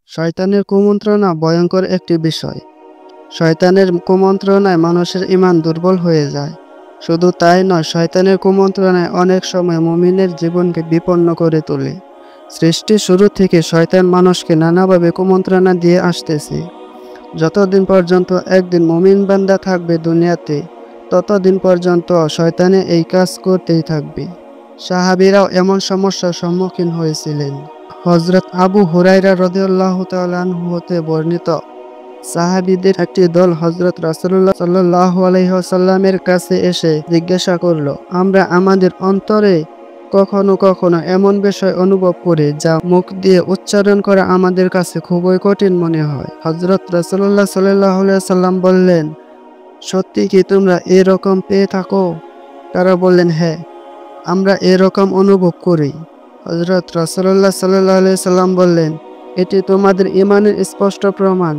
শয়তানের কুমন্ত্রণা ভয়ঙ্কর একটি বিষয়। শয়তানের কুমন্ত্রণায় মানুষের ঈমান দুর্বল হয়ে যায়। শুধু তাই নয়, শয়তানের কুমন্ত্রণায় অনেক সময় মুমিনের জীবনকে বিপন্ন করে তোলে। সৃষ্টির শুরু থেকে শয়তান মানুষকে নানাভাবে কুমন্ত্রণা দিয়ে আসতেছে। যতদিন পর্যন্ত একদিন মুমিন বান্দা থাকবে দুনিয়াতে, ততদিন পর্যন্ত শয়তানে এই কাজ করতেই থাকবে। সাহাবীরাও এমন সমস্যার সম্মুখীন হয়েছিলেন। হযরত আবু হুরায়রা রাদিয়াল্লাহু তাআলা আনহু হতে বর্ণিত, সাহাবীদের একটি দল হযরত রাসূলুল্লাহ সাল্লাল্লাহু আলাইহি ওয়াসাল্লামের কাছে এসে জিজ্ঞাসা করল, আমরা আমাদের অন্তরে কখনো কখনো এমন বিষয় অনুভব করি যা মুখ দিয়ে উচ্চারণ করা আমাদের কাছে খুবই কঠিন মনে হয়। হযরত রাসূলুল্লাহ সাল্লাল্লাহু আলাইহি ওয়াসাল্লাম বললেন, সত্যি কি তোমরা এরকম পেয়ে থাকো? তারা বললেন, হ্যাঁ, আমরা এরকম অনুভব করি। হযরত রাসূলুল্লাহ সাল্লাল্লাহু আলাইহি ওয়াসাল্লাম বললেন, এটি তোমাদের ঈমানের স্পষ্ট প্রমাণ।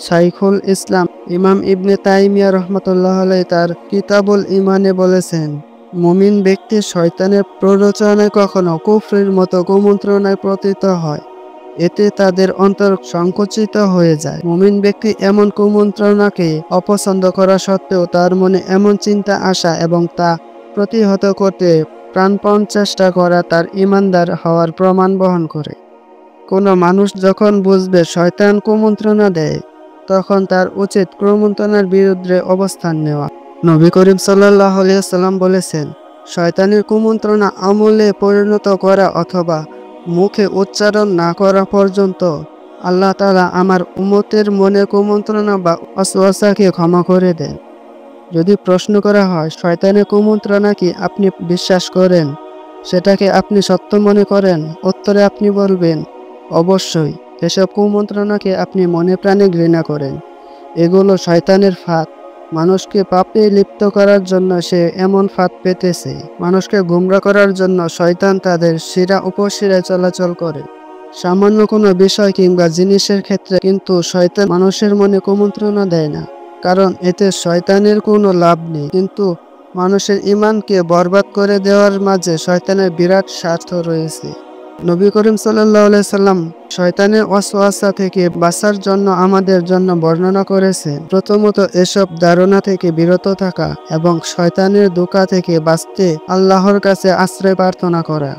শাইখুল ইসলাম ইমাম ইবনে তাইমিয়া রাহমাতুল্লাহ আলাইহি তার কিতাবুল ঈমানে বলেছেন, মুমিন ব্যক্তি শয়তানের প্ররোচনায় কখনো কুফরের মতো কুমন্ত্রণায় পতিত হয়। এতে তাদের অন্তর সংকুচিত হয়ে যায়। মুমিন ব্যক্তি এমন কুমন্ত্রণাকে অপছন্দ করা সত্ত্বেও তার মনে এমন চিন্তা আসা এবং তা প্রতিহত করতে প্রাণপণ চেষ্টা করা তার ঈমানদার হওয়ার প্রমাণ বহন করে। কোনো মানুষ যখন বুঝবে শয়তান কুমন্ত্রণা দেয়, তখন তার উচিত কুমন্ত্রণার বিরুদ্ধে অবস্থান নেওয়া। নবী করিম সাল্লাল্লাহু আলাইহি ওয়াসাল্লাম বলেছেন, শয়তানের কুমন্ত্রণা আমলে পরিণত করা অথবা মুখে উচ্চারণ না করা পর্যন্ত আল্লাহ তাআলা আমার উম্মতের মনের কুমন্ত্রণা বা ওয়াসওয়াসাকে ক্ষমা করে দেন। যদি প্রশ্ন করা হয়, শয়তানের কুমন্ত্রণা কি আপনি বিশ্বাস করেন, সেটাকে আপনি সত্য মনে করেন? উত্তরে আপনি বলবেন, অবশ্যই। এসব কুমন্ত্রণাকে আপনি মনে প্রাণে ঘৃণা করেন। এগুলো শয়তানের ফাঁদ। মানুষকে পাপে লিপ্ত করার জন্য সে এমন ফাঁদ পেতেছে। মানুষকে গোমরা করার জন্য শয়তান তাদের শিরা উপশিরায় চলাচল করে। সামান্য কোনো বিষয় কিংবা জিনিসের ক্ষেত্রে কিন্তু শয়তান মানুষের মনে কুমন্ত্রণা দেয় না, কারণ এতে শয়তানের কোনো লাভ নেই। কিন্তু মানুষের ঈমানকে বরবাদ করে দেওয়ার মাঝে শয়তানের বিরাট স্বার্থ রয়েছে। নবী করিম সাল্লাল্লাহু আলাইহি সাল্লাম শয়তানের ওয়াসওয়াসা থেকে বাঁচার জন্য আমাদের জন্য বর্ণনা করেছেন, প্রথমত এসব ধারণা থেকে বিরত থাকা এবং শয়তানের ধোঁকা থেকে বাঁচতে আল্লাহর কাছে আশ্রয় প্রার্থনা করা।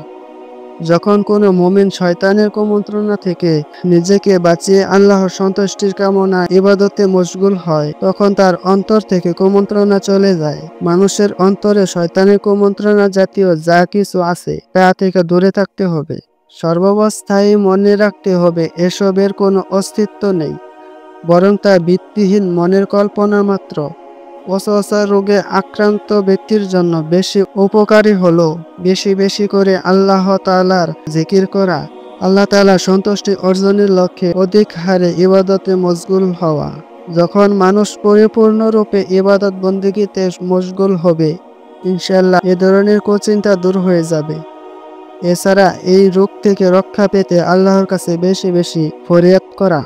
যখন কোনো মুমিন শয়তানের কুমন্ত্রণা থেকে নিজেকে বাঁচিয়ে আল্লাহর সন্তুষ্টির কামনা ইবাদতে মশগুল হয়, তখন তার অন্তর থেকে কুমন্ত্রণা চলে যায়। মানুষের অন্তরে শয়তানের কুমন্ত্রণা জাতীয় যা কিছু আছে তা থেকে দূরে থাকতে হবে। সর্বাবস্থায় মনে রাখতে হবে, এসবের কোনো অস্তিত্ব নেই, বরং তা ভিত্তিহীন মনের কল্পনা মাত্র। ওয়াসওয়াসা রোগে আক্রান্ত ব্যক্তির জন্য বেশি উপকারী হলো বেশি বেশি করে আল্লাহ তাআলার জিকির করা, আল্লাহ তাআলার সন্তুষ্টি অর্জনের লক্ষ্যে অধিক হারে ইবাদতে মশগুল হওয়া। যখন মানুষ পরিপূর্ণরূপে ইবাদত বন্দেগীতে মশগুল হবে, ইনশাআল্লাহ এ ধরনের কুচিন্তা দূর হয়ে যাবে। এছাড়া এই রোগ থেকে রক্ষা পেতে আল্লাহর কাছে বেশি বেশি ফরিয়াদ করা।